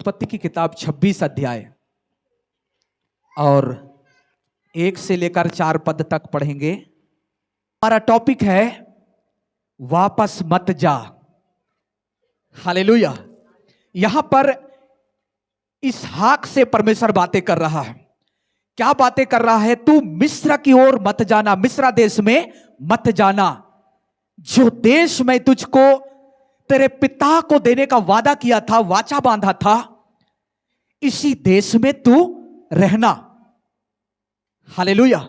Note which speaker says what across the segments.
Speaker 1: उत्पत्ति की किताब 26 अध्याय और 1 से लेकर 4 पद तक पढ़ेंगे। हमारा टॉपिक है वापस मत जा। हालेलुया। यहां पर इसहाक से परमेश्वर बातें कर रहा है। क्या बातें कर रहा है? तू मिस्र की ओर मत जाना, मिस्र देश में मत जाना। जो देश में तुझको तेरे पिता को देने का वादा किया था, वाचा बांधा था, इसी देश में तू रहना। हालेलुया।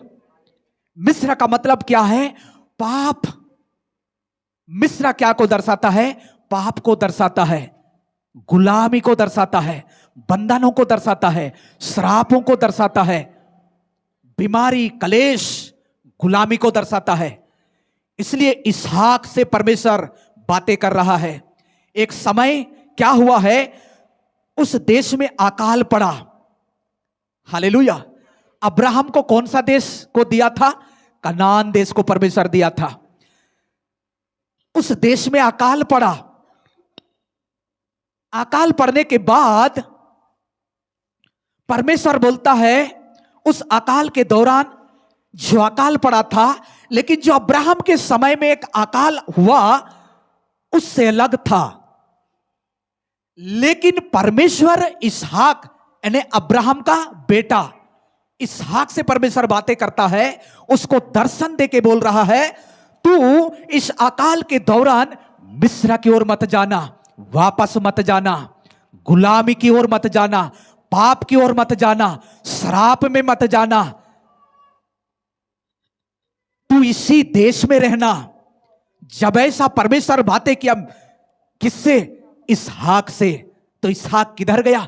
Speaker 1: मिस्र का मतलब क्या है? पाप। मिस्र क्या को दर्शाता है? पाप को दर्शाता है, गुलामी को दर्शाता है, बंधनों को दर्शाता है, श्रापों को दर्शाता है, बीमारी, कलेश, गुलामी को दर्शाता है। इसलिए इसहाक से परमेश्वर बातें कर रहा है। एक समय क्या हुआ है? उस देश में अकाल पड़ा। हालेलुया। अब्राहम को कौन सा देश को दिया था? कनान देश को परमेश्वर दिया था। उस देश में अकाल पड़ा। अकाल पड़ने के बाद परमेश्वर बोलता है, उस अकाल के दौरान जो अकाल पड़ा था, लेकिन जो अब्राहम के समय में एक अकाल हुआ उससे अलग था। लेकिन परमेश्वर इसहाक यानी अब्राहम का बेटा इसहाक से परमेश्वर बातें करता है, उसको दर्शन देके बोल रहा है, तू इस अकाल के दौरान मिस्र की ओर मत जाना, वापस मत जाना, गुलामी की ओर मत जाना, पाप की ओर मत जाना, श्राप में मत जाना। तू इसी देश में रहना। जब ऐसा परमेश्वर बातें किया किससे? इसहाक से। तो इसहाक किधर गया?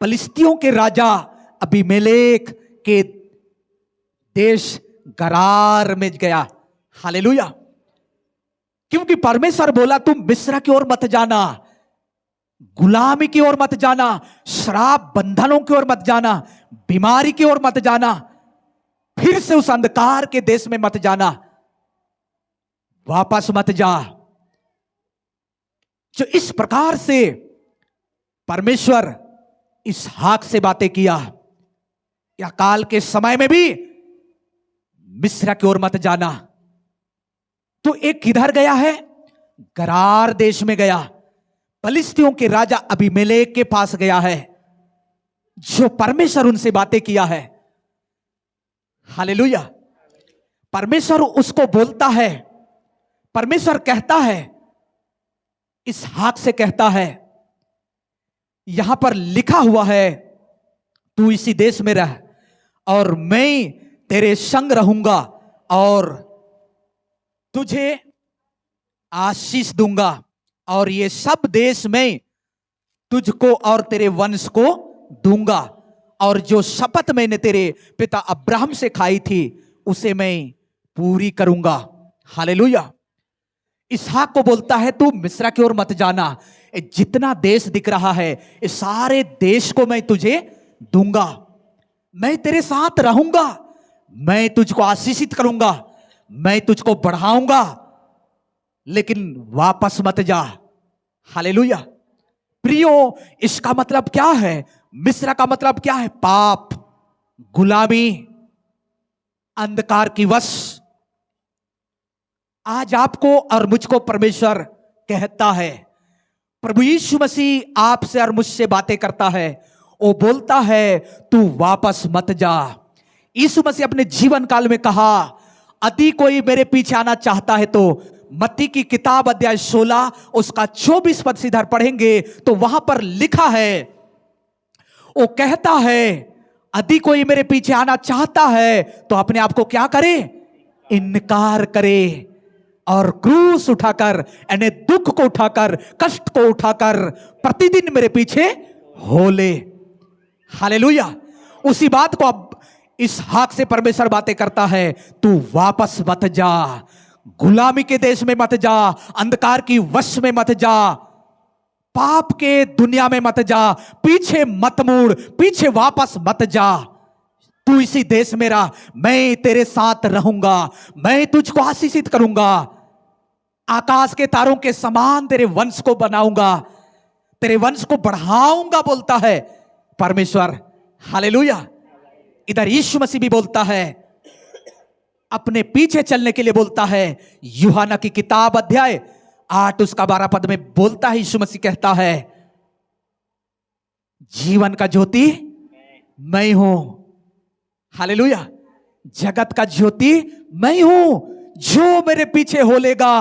Speaker 1: फलिस्तियों के राजा अबीमेलेक के देश गरार में गया। हालेलुया। क्योंकि परमेश्वर बोला तुम मिस्र की ओर मत जाना, गुलामी की ओर मत जाना, श्राप बंधनों की ओर मत जाना, बीमारी की ओर मत जाना, फिर से उस अंधकार के देश में मत जाना, वापस मत जा। जो इस प्रकार से परमेश्वर इसहाक से बातें किया, या काल के समय में भी मिस्र की ओर मत जाना। तो एक किधर गया है? गरार देश में गया, फलिस्तियों के राजा अबीमेलेक के पास गया है, जो परमेश्वर उनसे बातें किया है। हालेलुया। परमेश्वर उसको बोलता है, परमेश्वर कहता है, इसहाक से कहता है, यहां पर लिखा हुआ है, तू इसी देश में रह और मैं तेरे संग रहूंगा और तुझे आशीष दूंगा, और ये सब देश में तुझको और तेरे वंश को दूंगा, और जो शपथ मैंने तेरे पिता अब्राहम से खाई थी उसे मैं पूरी करूंगा। हालेलुया। इसहाक को बोलता है तू मिस्र की ओर मत जाना, जितना देश दिख रहा है इस सारे देश को मैं तुझे दूंगा, मैं तेरे साथ रहूंगा, मैं तुझको आशीषित करूंगा, मैं तुझको बढ़ाऊंगा, लेकिन वापस मत जा। हालेलुया। प्रियो, इसका मतलब क्या है? मिस्र का मतलब क्या है? पाप, गुलामी, अंधकार की वश। आज आपको और मुझको परमेश्वर कहता है, प्रभु यीशु मसीह आपसे और मुझसे बातें करता है, वो बोलता है तू वापस मत जा। यीशु मसीह अपने जीवन काल में कहा, यदि कोई मेरे पीछे आना चाहता है तो मत्ती की किताब अध्याय 16 उसका 24 पद से इधर पढ़ेंगे तो वहां पर लिखा है, वो कहता है यदि कोई मेरे पीछे आना चाहता है तो अपने आप को क्या करे? इनकार करे और क्रूस उठाकर यानी दुख को उठाकर, कष्ट को उठाकर प्रतिदिन मेरे पीछे हो ले। हालेलुया। उसी बात को अब इसहाक से परमेश्वर बातें करता है, तू वापस मत जा, गुलामी के देश में मत जा, अंधकार की वश में मत जा, पाप के दुनिया में मत जा, पीछे मत मुड़, पीछे वापस मत जा। तू इसी देश में रह, मैं तेरे साथ रहूंगा, मैं तुझको आशीषित करूंगा, आकाश के तारों के समान तेरे वंश को बनाऊंगा, तेरे वंश को बढ़ाऊंगा बोलता है परमेश्वर। हालेलुया। इधर यीशु मसीह भी बोलता है, अपने पीछे चलने के लिए बोलता है। यूहन्ना की किताब अध्याय 8 उसका 12 पद में बोलता है, यीशु मसीह कहता है, जीवन का ज्योति मैं हूं। हालेलुया। जगत का ज्योति मैं हूं, जो मेरे पीछे हो लेगा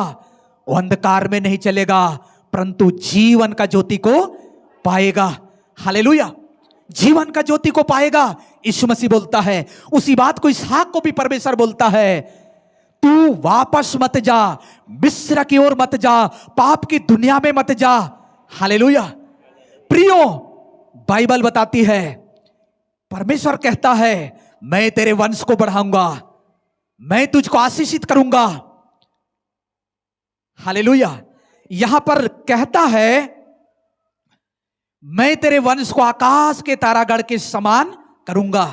Speaker 1: वो अंधकार में नहीं चलेगा परंतु जीवन का ज्योति को पाएगा। हालेलुया। जीवन का ज्योति को पाएगा, यीशु मसीह बोलता है। उसी बात को इसहाक को भी परमेश्वर बोलता है, तू वापस मत जा, मिस्र की ओर मत जा, पाप की दुनिया में मत जा। हालेलुया। प्रियो, बाइबल बताती है, परमेश्वर कहता है, मैं तेरे वंश को बढ़ाऊंगा, मैं तुझको आशीषित करूंगा। हालेलुया। यहां पर कहता है, मैं तेरे वंश को आकाश के तारागण के समान करूंगा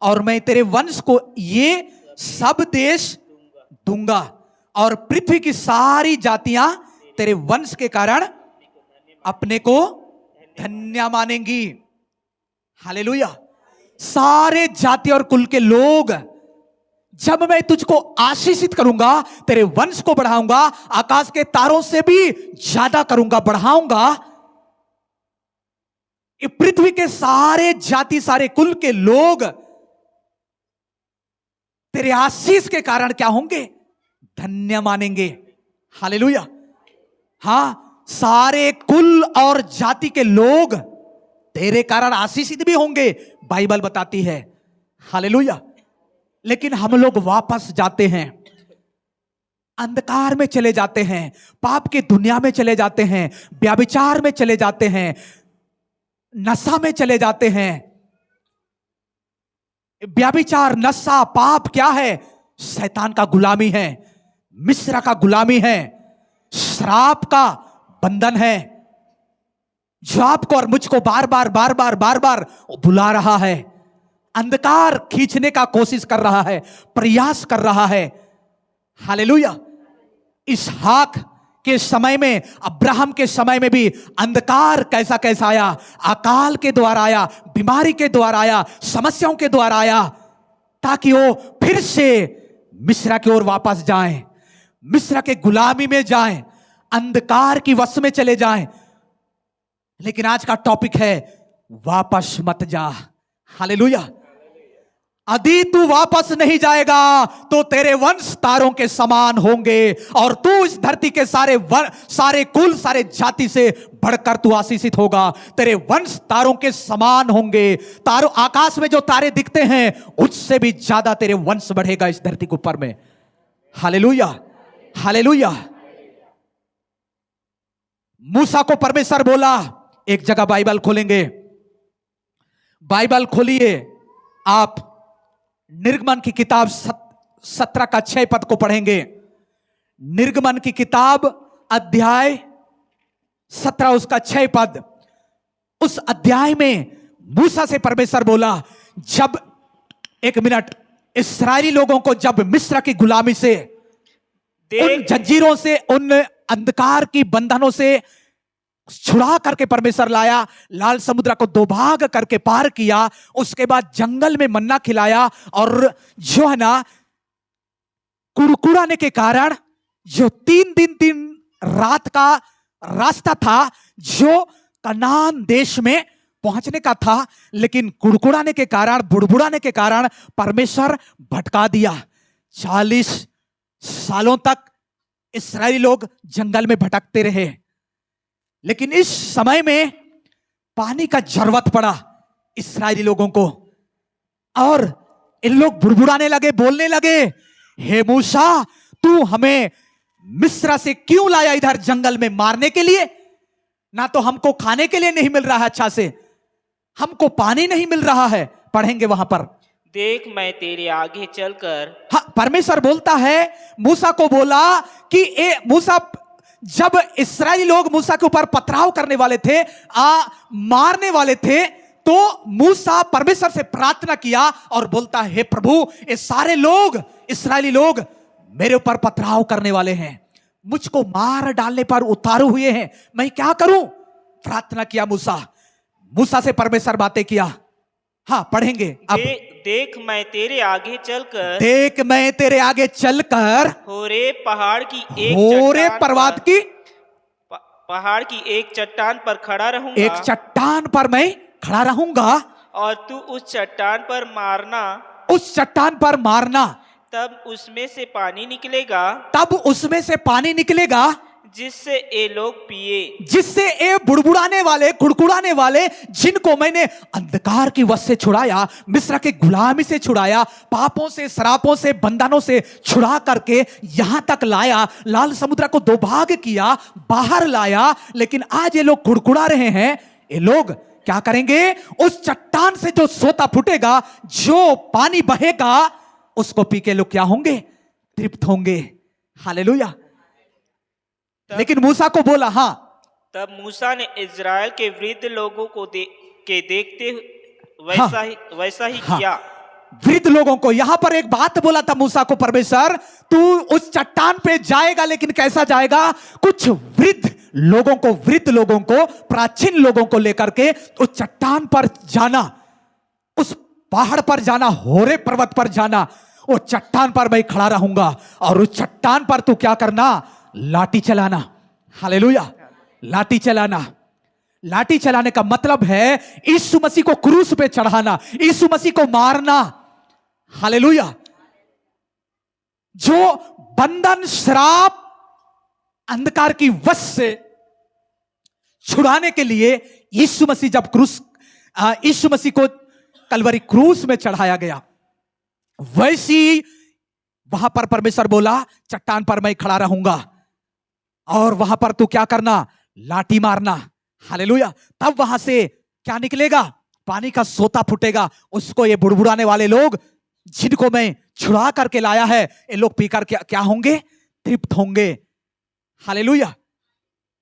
Speaker 1: और मैं तेरे वंश को ये सब देश दूंगा और पृथ्वी की सारी जातियां तेरे वंश के कारण अपने को धन्य मानेंगी। हालेलुया। सारे जाति और कुल के लोग, जब मैं तुझको आशीषित करूंगा, तेरे वंश को बढ़ाऊंगा, आकाश के तारों से भी ज्यादा करूंगा, बढ़ाऊंगा, पृथ्वी के सारे जाति सारे कुल के लोग तेरे आशीष के कारण क्या होंगे? धन्य मानेंगे। हालेलुया। हां, सारे कुल और जाति के लोग तेरे कारण आशीषित भी होंगे, बाइबल बताती है। हालेलुया। लेकिन हम लोग वापस जाते हैं, अंधकार में चले जाते हैं, पाप की दुनिया में चले जाते हैं, व्यभिचार में चले जाते हैं, नशा में चले जाते हैं। व्यभिचार, नशा, पाप क्या है? शैतान का गुलामी है, मिस्र का गुलामी है, श्राप का बंधन है, जो आपको और मुझको बार बार बुला रहा है, अंधकार खींचने का कोशिश कर रहा है, प्रयास कर रहा है। हालेलुया। इसहाक के समय में, अब्राहम के समय में भी अंधकार कैसा कैसा आया, अकाल के द्वारा आया, बीमारी के द्वारा आया, समस्याओं के द्वारा आया, ताकि वो फिर से मिस्र की ओर वापस जाएं, मिस्र के गुलामी में जाएं, अंधकार की वश में चले जाएं। लेकिन आज का टॉपिक है, वापस मत जा। हालेलुया। यदि तू वापस नहीं जाएगा तो तेरे वंश तारों के समान होंगे और तू इस धरती के सारे कुल सारे जाति से बढ़कर तू आशीषित होगा। तेरे वंश तारों के समान होंगे। तारों, आकाश में जो तारे दिखते हैं उससे भी ज्यादा तेरे वंश बढ़ेगा इस धरती के ऊपर में। हालेलुया। हालेलुया। मूसा को परमेश्वर बोला, एक जगह बाइबल खोलेंगे, बाइबल खोलिए आप, निर्गमन की किताब 17 का 6 पद को पढ़ेंगे। निर्गमन की किताब अध्याय 17 उसका 6 पद। उस अध्याय में मूसा से परमेश्वर बोला, जब, एक मिनट, इस्राएली लोगों को जब मिस्र की गुलामी से, उन जंजीरों से, उन अंधकार की बंधनों से छुड़ा करके परमेश्वर लाया, लाल समुद्र को 2 भाग करके पार किया, उसके बाद जंगल में मन्ना खिलाया और जो है ना, कुड़कुड़ाने के कारण जो 3 दिन 3 रात का रास्ता था, जो कनान देश में पहुंचने का था, लेकिन कुड़कुड़ाने के कारण, बुड़बुड़ाने के कारण परमेश्वर भटका दिया। 40 सालों तक इस्राएली लोग जंगल में भटकते रहे। लेकिन इस समय में पानी का जरूरत पड़ा इस्राएली लोगों को और इन लोग बुड़बुड़ाने लगे, बोलने लगे, हे मूसा, तू हमें मिस्र से क्यों लाया इधर जंगल में मारने के लिए? ना तो हमको खाने के लिए नहीं मिल रहा है अच्छा से, हमको पानी नहीं मिल रहा है। पढ़ेंगे वहां पर,
Speaker 2: देख मैं तेरे आगे चलकर।
Speaker 1: हाँ, परमेश्वर बोलता है, मूसा को बोला कि मूसा, जब इस्राएली लोग मूसा के ऊपर पथराव करने वाले थे, मारने वाले थे, तो मूसा परमेश्वर से प्रार्थना किया और बोलता है, हे प्रभु, ये सारे लोग, इस्राएली लोग मेरे ऊपर पथराव करने वाले हैं, मुझको मार डालने पर उतारू हुए हैं, मैं क्या करूं? प्रार्थना किया मूसा। मूसा से परमेश्वर बातें किया। हाँ, पढ़ेंगे अब।
Speaker 2: देख मैं तेरे आगे चलकर
Speaker 1: देख मैं तेरे आगे चलकर
Speaker 2: होरेब पहाड़ की एक
Speaker 1: होरेब
Speaker 2: चट्टान
Speaker 1: पर्वत की
Speaker 2: पहाड़ की एक चट्टान पर खड़ा रहूंगा।
Speaker 1: एक चट्टान पर मैं खड़ा रहूंगा
Speaker 2: और तू उस चट्टान पर मारना।
Speaker 1: उस चट्टान पर मारना,
Speaker 2: तब उसमें से पानी निकलेगा।
Speaker 1: तब उसमें से पानी निकलेगा
Speaker 2: जिससे ये लोग पिए।
Speaker 1: जिससे ये बुड़बुड़ाने वाले, कुड़कुड़ाने वाले, जिनको मैंने अंधकार की वश से छुड़ाया, मिस्र के गुलामी से छुड़ाया, पापों से, शरापों से, बंधनों से छुड़ा करके यहां तक लाया, लाल समुद्र को दो भाग किया, बाहर लाया, लेकिन आज ये लोग कुड़कुड़ा रहे हैं। ये लोग क्या करेंगे? उस चट्टान से जो सोता फूटेगा, जो पानी बहेगा, उसको पी के लोग क्या होंगे? तृप्त होंगे। हालेलुया। लेकिन मूसा को बोला, हाँ,
Speaker 2: तब मूसा ने इजराइल के वृद्ध लोगों को देखते वैसा ही
Speaker 1: हाँ,
Speaker 2: किया।
Speaker 1: वृद्ध लोगों को, यहां पर एक बात बोला था मूसा को परमेश्वर, तू उस चट्टान पे जाएगा, लेकिन कैसा जाएगा? कुछ वृद्ध लोगों को, प्राचीन लोगों को लेकर के उस चट्टान पर जाना, उस पहाड़ पर जाना, होरे पर्वत पर जाना। वो चट्टान पर मैं खड़ा रहूंगा और उस चट्टान पर तू क्या करना? लाठी चलाना। हालेलुया। लाठी चलाना। लाठी चलाने का मतलब है यीशु मसीह को क्रूस पे चढ़ाना, यीशु मसीह को मारना। हालेलुया। जो बंधन, श्राप, अंधकार की वश से छुड़ाने के लिए यीशु मसीह जब यीशु मसीह को कलवरी क्रूस में चढ़ाया गया, वैसी वहां पर परमेश्वर बोला, चट्टान पर मैं खड़ा रहूंगा और वहां पर तू क्या करना? लाठी मारना। हालेलुया। तब वहां से क्या निकलेगा? पानी का सोता फूटेगा। उसको ये बुड़बुड़ाने वाले लोग, जिनको मैं छुड़ा करके लाया है, ये लोग पीकर क्या होंगे? तृप्त होंगे। हालेलुया।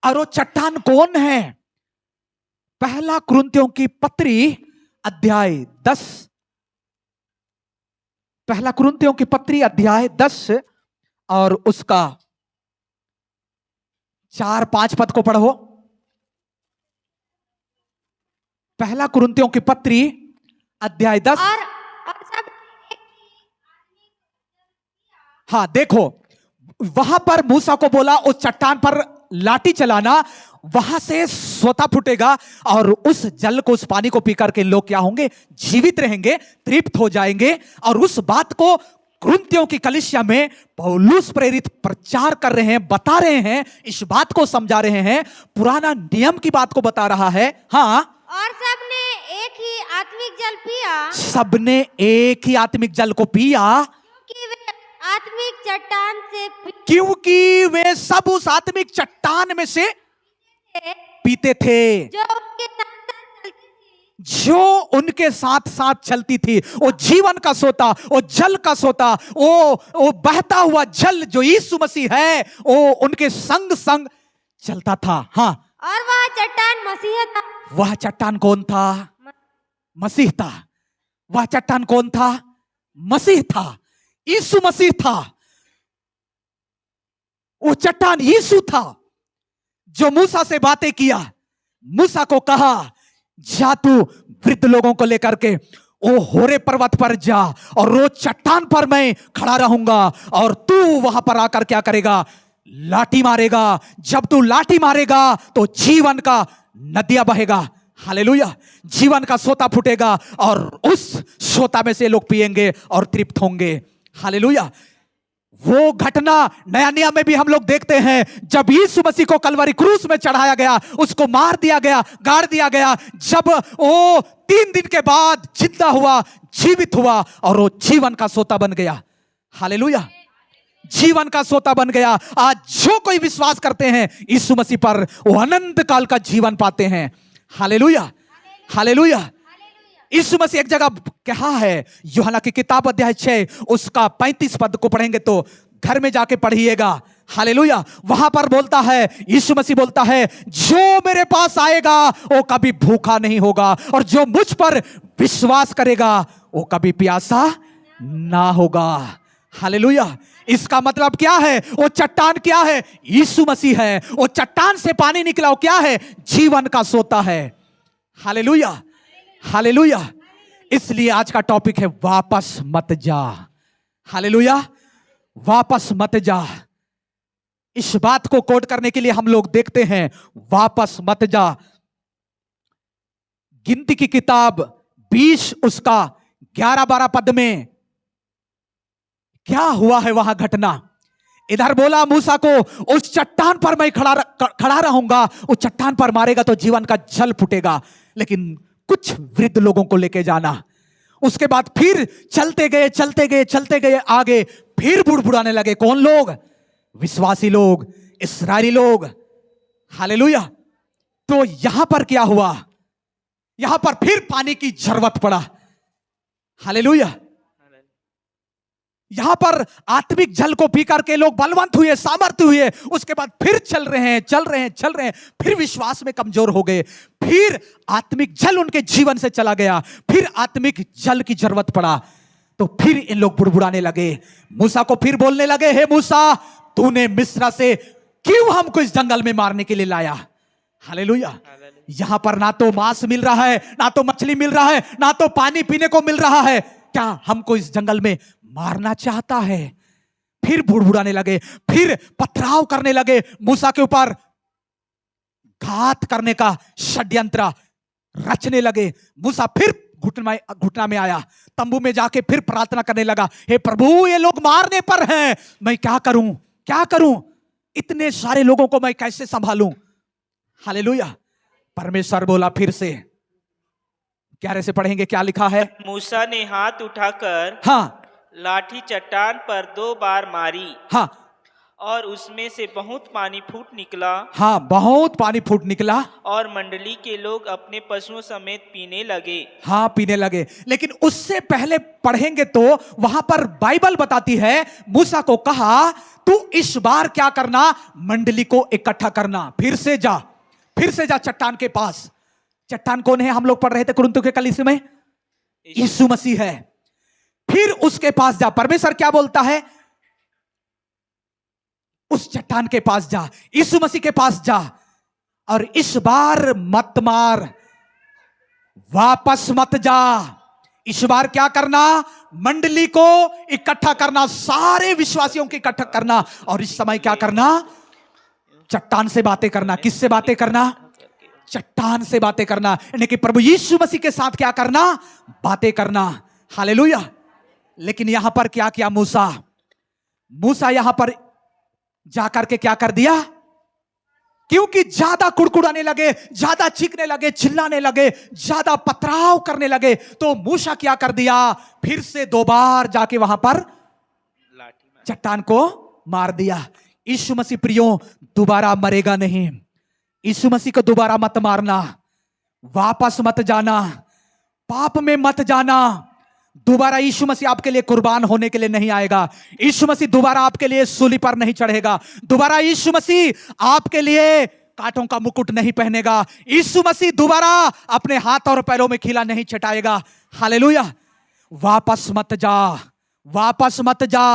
Speaker 1: और वो चट्टान कौन है? पहला कुरिन्थियों की पत्री अध्याय 10, पहला कुरिन्थियों की पत्री अध्याय 10 और उसका 4-5 पद को पढ़ो। पहला कुरिन्थियों की पत्री अध्याय 10
Speaker 3: और सब
Speaker 1: हाँ, देखो, वहां पर मूसा को बोला उस चट्टान पर लाठी चलाना, वहां से सोता फूटेगा और उस जल को, उस पानी को पीकर के लोग क्या होंगे? जीवित रहेंगे, तृप्त हो जाएंगे। और उस बात को कुरिन्थियों की कलीसिया में पौलुस प्रेरित प्रचार कर रहे हैं, बता रहे हैं, इस बात को समझा रहे हैं, पुराना नियम की बात को बता रहा है। हाँ,
Speaker 3: और सबने एक ही आत्मिक जल पिया,
Speaker 1: सबने एक ही आत्मिक जल को पिया,
Speaker 3: क्योंकि वे आत्मिक चट्टान से
Speaker 1: क्योंकि वे सब उस आत्मिक चट्टान में से पीते थे, जो उनके साथ साथ चलती थी। वो जीवन का सोता, वो जल का सोता, वो बहता हुआ जल जो यीशु मसीह है, वो उनके संग संग चलता था। हाँ,
Speaker 3: और वह चट्टान मसीह था।
Speaker 1: वह चट्टान कौन था? मसीह था। वह चट्टान कौन था? मसीह था, यीशु मसीह था। वो चट्टान यीशु था जो मूसा से बातें किया। मूसा को कहा, जा तू वृद्ध लोगों को लेकर के ओ होरे पर्वत पर जा और रोज चट्टान पर मैं खड़ा रहूंगा और तू वहां पर आकर क्या करेगा? लाठी मारेगा। जब तू लाठी मारेगा तो जीवन का नदियां बहेगा। हालेलुया। जीवन का सोता फूटेगा और उस सोता में से लोग पिएंगे और तृप्त होंगे। हालेलुया। वो घटना नया नियम में भी हम लोग देखते हैं, जब यीशु मसीह को कलवरी क्रूस में चढ़ाया गया, उसको मार दिया गया, गाड़ दिया गया, जब वो 3 दिन के बाद जिंदा हुआ, जीवित हुआ और वो जीवन का सोता बन गया। हालेलुया। जीवन का सोता बन गया। आज जो कोई विश्वास करते हैं यीशु मसीह पर, वो अनंत काल का जीवन पाते हैं। हालेलुया। हालेलुया। यीशु मसीह एक जगह कहा है, यूहन्ना की किताब अध्याय 6 उसका 35 पद को पढ़ेंगे तो घर में जाके पढ़िएगा। हालेलुया। वहां पर बोलता है, यीशु मसीह बोलता है, जो मेरे पास आएगा वो कभी भूखा नहीं होगा और जो मुझ पर विश्वास करेगा वो कभी प्यासा ना होगा। हालेलुया। इसका मतलब क्या है? वो चट्टान क्या है? यीशु मसीह है। वो चट्टान से पानी निकला वो क्या है? जीवन का सोता है। Hallelujah, hallelujah. इसलिए आज का टॉपिक है वापस मत जा। हालेलुया, वापस मत जा। इस बात को कोट करने के लिए हम लोग देखते हैं वापस मत जा। गिनती की किताब 20 उसका 11-12 पद में क्या हुआ है वहां घटना। इधर बोला मूसा को, उस चट्टान पर मैं खड़ा रहूंगा, उस चट्टान पर मारेगा तो जीवन का जल फूटेगा, लेकिन कुछ वृद्ध लोगों को लेके जाना। उसके बाद फिर चलते गए चलते गए चलते गए आगे, फिर बुड़बुड़ाने लगे। कौन लोग? विश्वासी लोग, इस्राएली लोग। हालेलुया। तो यहां पर क्या हुआ? यहां पर फिर पानी की जरूरत पड़ा। हालेलुया। यहां पर आत्मिक जल को पी करके लोग बलवंत हुए, सामर्थ्य हुए। उसके बाद फिर चल रहे हैं, फिर विश्वास में कमजोर हो गए। फिर आत्मिक जल उनके जीवन से चला गया, फिर आत्मिक जल की जरूरत पड़ा। तो फिर इन लोग बुड़बुड़ाने लगे। मूसा को फिर बोलने लगे, हे मूसा, तूने मिस्र से क्यों हमको इस जंगल में मारने के लिए लाया? हालेलुया। यहां पर ना तो मांस मिल रहा है, ना तो मछली मिल रहा है, ना तो पानी पीने को मिल रहा है। क्या हमको इस जंगल में मारना चाहता है? फिर बुड़बुड़ाने लगे, फिर पथराव करने लगे मूसा के ऊपर, घात करने का षड्यंत्र रचने लगे। मूसा फिर घुटना में आया, तंबू में जाके फिर प्रार्थना करने लगा, हे प्रभु, ये लोग मारने पर हैं, मैं क्या करूं, क्या करूं? इतने सारे लोगों को मैं कैसे संभालूं? हालेलुया। परमेश्वर बोला फिर से, 11 से पढ़ेंगे क्या लिखा है।
Speaker 2: मूसा ने हाथ उठाकर
Speaker 1: हाँ,
Speaker 2: लाठी चट्टान पर 2 बार मारी,
Speaker 1: हाँ,
Speaker 2: और उसमें से बहुत पानी फूट निकला।
Speaker 1: हाँ, बहुत पानी फूट निकला।
Speaker 2: और मंडली के लोग अपने पशुओं समेत पीने लगे।
Speaker 1: हाँ, पीने लगे। लेकिन उससे पहले पढ़ेंगे तो वहां पर बाइबल बताती है, मूसा को कहा, तू इस बार क्या करना? मंडली को इकट्ठा करना। फिर से जा चट्टान के पास। चट्टान कौन है? हम लोग पढ़ रहे थे कुरिन्थियों के कलीसिया में, यीशु मसीह है। फिर उसके पास जा। परमेश्वर क्या बोलता है? उस चट्टान के पास जा, यीशु मसीह के पास जा, और इस बार मत मार, वापस मत जा। इस बार क्या करना? मंडली को इकट्ठा करना, सारे विश्वासियों को इकट्ठा करना। और इस समय क्या करना? चट्टान से बातें करना। किससे बातें करना? चट्टान से बातें करना, यानी कि प्रभु यीशु मसीह के साथ क्या करना? बातें करना। हालेलुया। लेकिन यहां पर क्या किया मूसा यहां पर जाकर के क्या कर दिया? क्योंकि ज्यादा कुड़कुड़ाने लगे, ज्यादा चीखने लगे, चिल्लाने लगे, ज्यादा पथराव करने लगे, तो मूसा क्या कर दिया? फिर से 2 बार जाके वहां पर चट्टान को मार दिया। यीशु मसीह प्रियो दोबारा मरेगा नहीं। यीशु मसीह को दोबारा मत मारना, वापस मत जाना, पाप में मत जाना। दोबारा यीशु मसीह आपके लिए कुर्बान होने के लिए नहीं आएगा। यीशु मसीह दोबारा आपके लिए सूली पर नहीं चढ़ेगा। दोबारा यीशु मसीह आपके लिए कांटों का मुकुट नहीं पहनेगा। यीशु मसीह दोबारा अपने हाथ और पैरों में खिला नहीं छटाएगा। हालेलुया। वापस मत जा, वापस मत जा।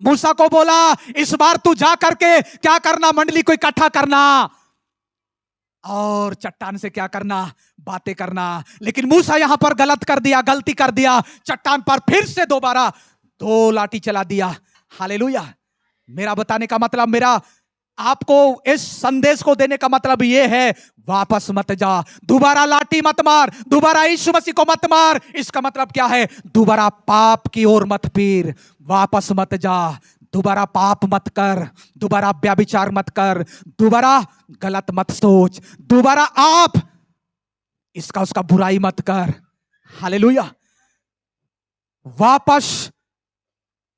Speaker 1: मूसा को बोला, इस बार तू जा करके क्या करना? मंडली को इकट्ठा करना और चट्टान से क्या करना? बातें करना। लेकिन मूसा यहां पर गलती कर दिया। चट्टान पर फिर से दोबारा 2 लाठी चला दिया। हालेलुया। मेरा बताने का मतलब, मेरा आपको इस संदेश को देने का मतलब यह है, वापस मत जा, दोबारा लाठी मत मार, दोबारा यीशु मसीह को मत मार। इसका मतलब क्या है? दोबारा पाप की ओर मत फिर, वापस मत जा, दोबारा पाप मत कर, दोबारा व्यभिचार मत कर, दोबारा गलत मत सोच, दोबारा आप इसका उसका बुराई मत कर। हालेलुया। वापस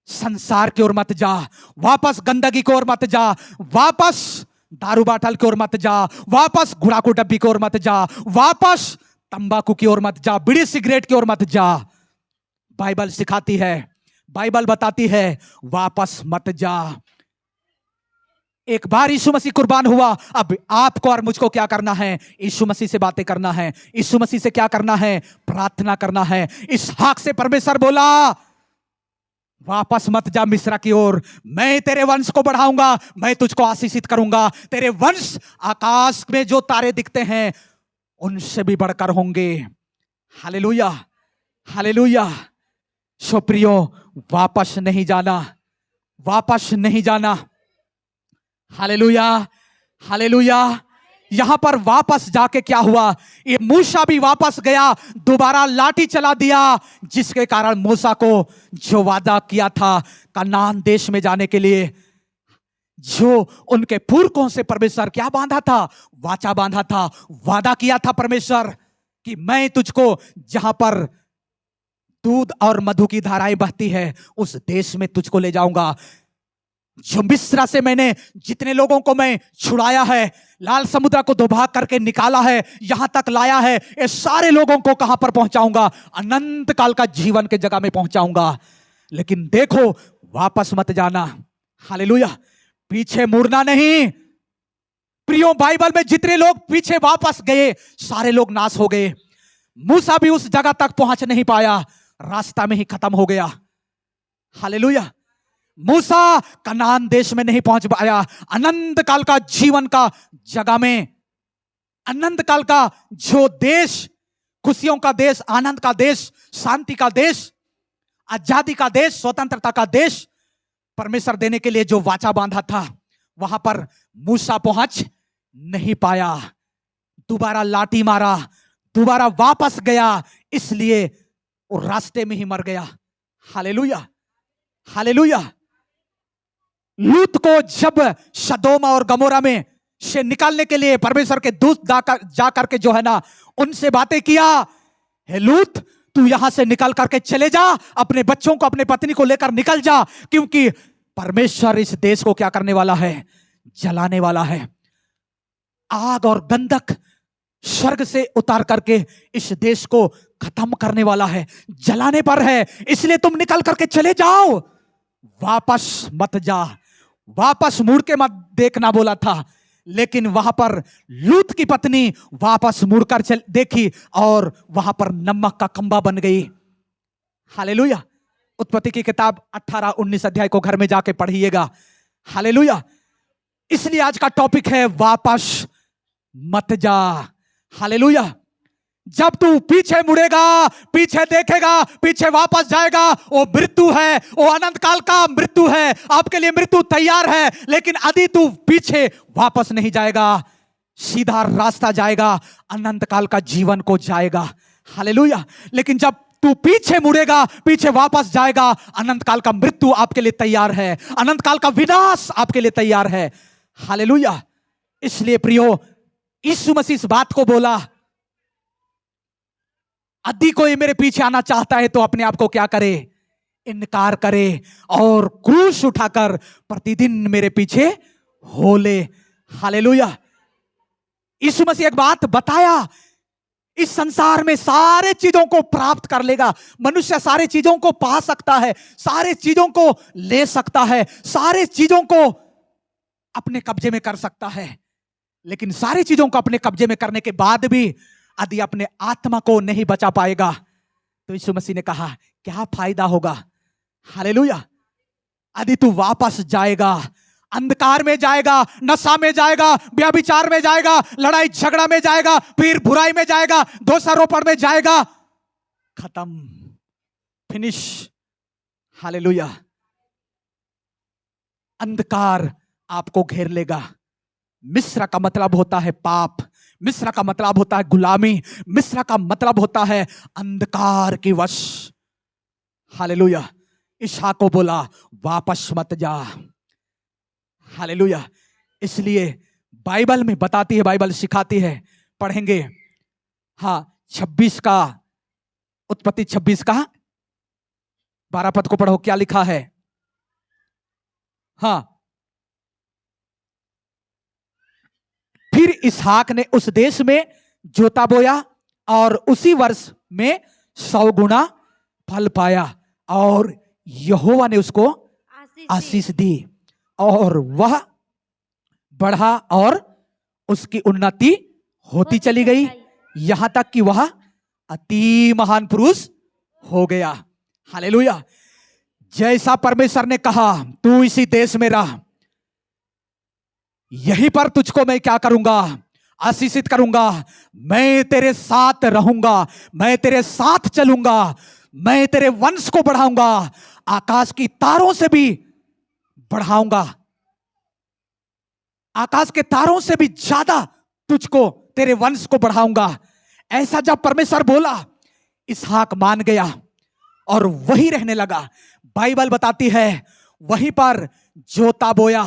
Speaker 1: संसार की ओर मत जा, वापस गंदगी की ओर मत जा, वापस दारू बाटल की ओर मत जा, वापस गुड़ाकू डब्बी की ओर मत जा, वापस तंबाकू की ओर मत जा, बीड़ी सिगरेट की ओर मत जा। बाइबल सिखाती है, बाइबल बताती है, वापस मत जा। एक बार यीशु मसीह कुर्बान हुआ, अब आपको और मुझको क्या करना है? यीशु मसीह से बातें करना है। यीशु मसीह से क्या करना है? प्रार्थना करना है। इसहाक से परमेश्वर बोला, वापस मत जा मिस्र की ओर, मैं तेरे वंश को बढ़ाऊंगा, मैं तुझको आशीषित करूंगा, तेरे वंश आकाश में जो तारे दिखते हैं उनसे भी बढ़कर होंगे। Hallelujah, hallelujah. सो प्रियो, वापस नहीं जाना, वापस नहीं जाना। Hallelujah, hallelujah. यहां पर वापस जाके क्या हुआ, ये मूसा भी वापस गया, दोबारा लाठी चला दिया, जिसके कारण मूसा को जो वादा किया था कनान देश में जाने के लिए, जो उनके पुरखों से परमेश्वर क्या बांधा था, वाचा बांधा था, वादा किया था परमेश्वर कि मैं तुझको जहां पर दूध और मधु की धाराएं बहती है उस देश में तुझको ले जाऊंगा। जो मिस्र से मैंने जितने लोगों को मैं छुड़ाया है, लाल समुद्र को दोभाग करके निकाला है, यहां तक लाया है, ये सारे लोगों को कहां पर पहुंचाऊंगा, अनंत काल का जीवन के जगह में पहुंचाऊंगा। लेकिन देखो, वापस मत जाना। हालेलुया, पीछे मुड़ना नहीं। प्रियो, बाइबल में जितने लोग पीछे वापस गए सारे लोग नाश हो गए। मूसा भी उस जगह तक पहुंच नहीं पाया, रास्ता में ही खत्म हो गया। हालेलुया, मूसा कनान देश में नहीं पहुंच पाया, अनंत काल का जीवन का जगह में, अनंत काल का जो देश, खुशियों का देश, आनंद का देश, शांति का देश, आजादी का देश, स्वतंत्रता का देश परमेश्वर देने के लिए जो वाचा बांधा था, वहां पर मूसा पहुंच नहीं पाया। दोबारा लाठी मारा, दोबारा वापस गया, इसलिए वो रास्ते में ही मर गया। Hallelujah, hallelujah. लूत को जब सदोमा और गमोरा में से निकालने के लिए परमेश्वर के दूत जाकर के जो है ना उनसे बातें किया, हे लूत, तू यहां से निकल करके चले जा, अपने बच्चों को, अपने पत्नी को लेकर निकल जा, क्योंकि परमेश्वर इस देश को क्या करने वाला है, जलाने वाला है। आग और गंधक स्वर्ग से उतार करके इस देश को खत्म करने वाला है, जलाने पर है, इसलिए तुम निकल करके चले जाओ, वापस मत जा। वापस मुड़ के मत देखना बोला था, लेकिन वहां पर लूत की पत्नी वापस मुड़कर देखी और वहां पर नमक का खंबा बन गई। हालेलुया। उत्पत्ति की किताब 18-19 अध्याय को घर में जाके पढ़िएगा। हालेलुया। इसलिए आज का टॉपिक है वापस मत जा। हालेलुया। जब तू पीछे मुड़ेगा, पीछे देखेगा, पीछे वापस जाएगा, वो मृत्यु है, वो अनंत काल का मृत्यु है, आपके लिए मृत्यु तैयार है। लेकिन यदि तू पीछे वापस नहीं जाएगा, सीधा रास्ता जाएगा, अनंत काल का जीवन को जाएगा। हालेलुया। लेकिन जब तू पीछे मुड़ेगा, पीछे वापस जाएगा, अनंत काल का मृत्यु आपके लिए तैयार है, अनंत काल का विनाश आपके लिए तैयार है। हालेलुया। इसलिए प्रियो, यीशु मसीह इस बात को बोला, यदि कोई मेरे पीछे आना चाहता है तो अपने आप को क्या करे, इनकार करे और क्रूस उठाकर प्रतिदिन मेरे पीछे हो ले। हालेलुया। यीशु मसीह एक बात बताया, इस संसार में सारे चीजों को प्राप्त कर लेगा, मनुष्य सारे चीजों को पा सकता है, सारे चीजों को ले सकता है, सारे चीजों को अपने कब्जे में कर सकता है, लेकिन सारी चीजों को अपने कब्जे में करने के बाद भी यदि अपने आत्मा को नहीं बचा पाएगा तो यीशु मसीह ने कहा क्या फायदा होगा। हालेलुया। यदि तू वापस जाएगा, अंधकार में जाएगा, नशा में जाएगा, व्यभिचार में जाएगा, लड़ाई झगड़ा में जाएगा, फिर बुराई में जाएगा, दोषारोपण में जाएगा, खत्म, फिनिश। हालेलुया। अंधकार आपको घेर लेगा। मिस्र का मतलब होता है पाप, मिस्र का मतलब होता है गुलामी, मिस्र का मतलब होता है अंधकार की वश। हालेलुया। ईशा को बोला वापस मत जा। हालेलुया। इसलिए बाइबल में बताती है, बाइबल सिखाती है, पढ़ेंगे। हाँ, 26 का, उत्पत्ति 26 का 12 पद को पढ़ो, क्या लिखा है। हाँ, फिर इसहाक ने उस देश में जोता बोया और उसी वर्ष में 100 गुना फल पाया और यहोवा ने उसको आशीष दी और वह बढ़ा और उसकी उन्नति होती चली गई, यहां तक कि वह अति महान पुरुष हो गया। हालेलुया। जैसा परमेश्वर ने कहा तू इसी देश में रह, यहीं पर तुझको मैं क्या करूंगा, आशीषित करूंगा। मैं तेरे साथ रहूंगा, मैं तेरे साथ चलूंगा, मैं तेरे वंश को बढ़ाऊंगा, आकाश की तारों से भी बढ़ाऊंगा, आकाश के तारों से भी ज्यादा तुझको, तेरे वंश को बढ़ाऊंगा। ऐसा जब परमेश्वर बोला, इसहाक मान गया और वही रहने लगा। बाइबल बताती है वहीं पर जोता बोया,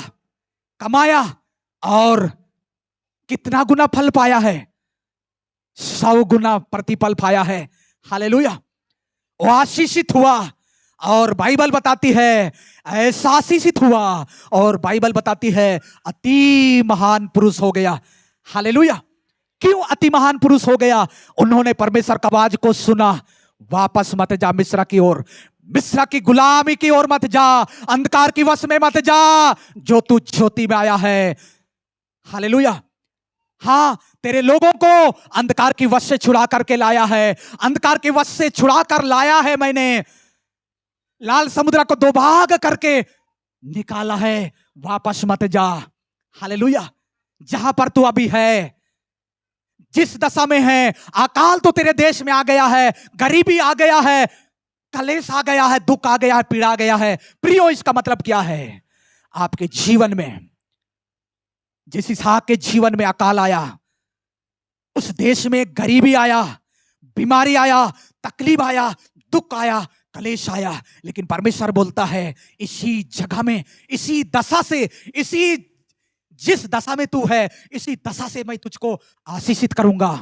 Speaker 1: कमाया और कितना गुना फल पाया है, 100 गुना प्रतिफल पाया है। हालेलुया। वो आशीषित हुआ और बाइबल बताती है ऐसा आशीषित हुआ और बाइबल बताती है अति महान पुरुष हो गया। हालेलुया। क्यों अति महान पुरुष हो गया? उन्होंने परमेश्वर का आवाज को सुना, वापस मत जा मिस्र की ओर, मिस्र की गुलामी की ओर मत जा, अंधकार की वश में मत जा, जो तू ज्योति में आया है। हालेलुया। हाँ, तेरे लोगों को अंधकार की वश से छुड़ा करके लाया है, अंधकार के वश से छुड़ा कर लाया है मैंने, लाल समुद्र को 2 भाग करके निकाला है। वापस मत जा। हालेलुया। जहां पर तू अभी है, जिस दशा में है, अकाल तो तेरे देश में आ गया है, गरीबी आ गया है, कलेश आ गया है, दुख आ गया है, पीड़ा आ गया है। प्रियो, इसका मतलब क्या है? आपके जीवन में जिस इसहाक के जीवन में अकाल आया, उस देश में गरीबी आया, बीमारी आया, तकलीफ आया, दुख आया, कलेश आया, लेकिन परमेश्वर बोलता है इसी जगह में, इसी दशा से, इसी जिस दशा में तू है, इसी दशा से मैं तुझको आशीषित करूंगा,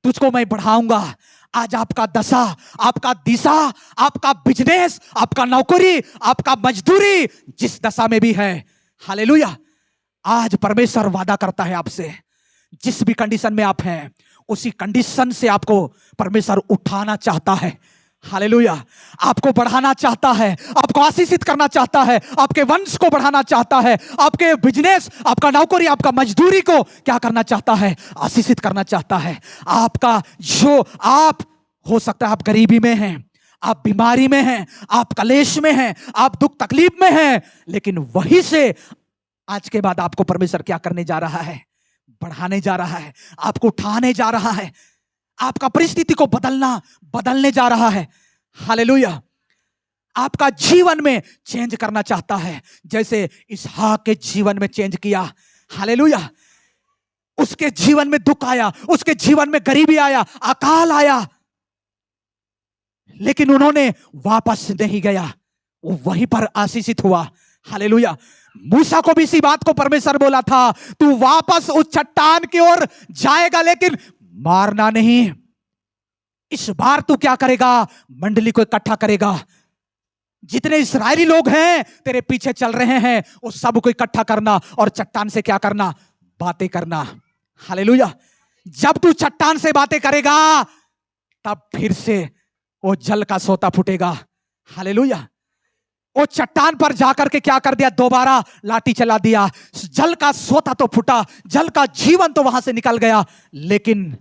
Speaker 1: तुझको मैं बढ़ाऊंगा। आज आपका दशा, आपका दिशा, आपका बिजनेस, आपका नौकरी, आपका मजदूरी जिस दशा में भी है, हालेलुया, आज परमेश्वर वादा करता है आपसे, जिस भी कंडीशन में आप हैं उसी कंडीशन से आपको परमेश्वर उठाना चाहता है। हालेलुया। आपको बढ़ाना चाहता है, आपको आशीषित करना चाहता है, आपके वंश को बढ़ाना चाहता है, आपके बिजनेस, आपका नौकरी, आपका मजदूरी को क्या करना चाहता है? आशीषित करना चाहता है। आपका जो आप हो सकता है, आप गरीबी में हैं, आप बीमारी में हैं, आप कलेश में हैं, आप दुख तकलीफ में हैं, लेकिन वहीं से आज के बाद आपको परमेश्वर क्या करने जा रहा है? बढ़ाने जा रहा है, आपको उठाने जा रहा है, आपका परिस्थिति को बदलने जा रहा है। हालेलुया। आपका जीवन में चेंज करना चाहता है, जैसे इसहाक के जीवन में चेंज किया। हालेलुया। उसके जीवन में दुख आया, उसके जीवन में गरीबी आया, अकाल आया, लेकिन उन्होंने वापस नहीं गया, वो वहीं पर आशीषित हुआ। हालेलुया। मूसा को भी इसी बात को परमेश्वर बोला था, तू वापस उस चट्टान की ओर जाएगा, लेकिन मारना नहीं। इस बार तू क्या करेगा? मंडली को इकट्ठा करेगा, जितने इस्राएली लोग हैं तेरे पीछे चल रहे हैं, उस सब को इकट्ठा करना और चट्टान से क्या करना? बातें करना। हालेलुया। जब तू चट्टान से बातें करेगा, तब फिर से वो जल का सोता फूटेगा। हालेलुया। वो चट्टान पर जाकर के क्या कर दिया? दोबारा लाठी चला दिया, जल का सोता तो फूटा, जल का जीवन तो वहां से निकल गया, लेकिन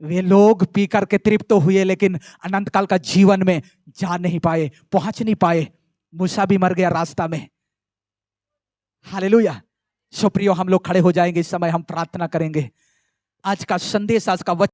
Speaker 1: वे लोग पी करके तृप्त तो हुए, लेकिन अनंत काल का जीवन में जा नहीं पाए, पहुंच नहीं पाए। मूसा भी मर गया रास्ता में। हालेलुया। सो प्रियो, हम लोग खड़े हो जाएंगे, इस समय हम प्रार्थना करेंगे। आज का संदेश, आज का वचन